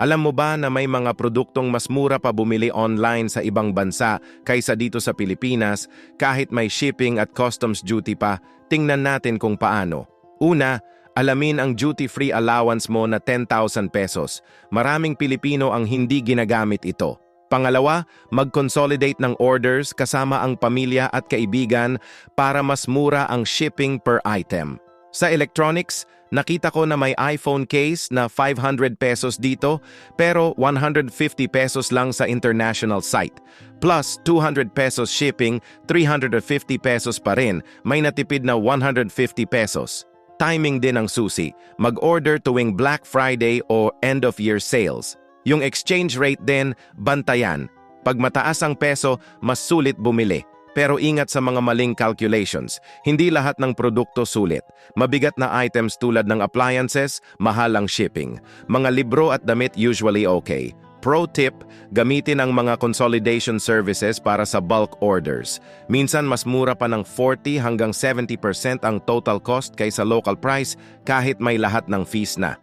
Alam mo ba na may mga produktong mas mura pa bumili online sa ibang bansa kaysa dito sa Pilipinas kahit may shipping at customs duty pa? Tingnan natin kung paano. Una, alamin ang duty-free allowance mo na 10,000 pesos. Maraming Pilipino ang hindi ginagamit ito. Pangalawa, mag-consolidate ng orders kasama ang pamilya at kaibigan para mas mura ang shipping per item. Sa electronics, nakita ko na may iPhone case na 500 pesos dito pero 150 pesos lang sa international site. Plus 200 pesos shipping, 350 pesos pa rin, may natipid na 150 pesos. Timing din ang susi, mag-order tuwing Black Friday o end-of-year sales. Yung exchange rate din, bantayan. Pag mataas ang peso, mas sulit bumili. Pero ingat sa mga maling calculations. Hindi lahat ng produkto sulit. Mabigat na items tulad ng appliances, mahal ang shipping. Mga libro at damit usually okay. Pro tip, gamitin ang mga consolidation services para sa bulk orders. Minsan mas mura pa ng 40 hanggang 70% ang total cost kaysa local price kahit may lahat ng fees na.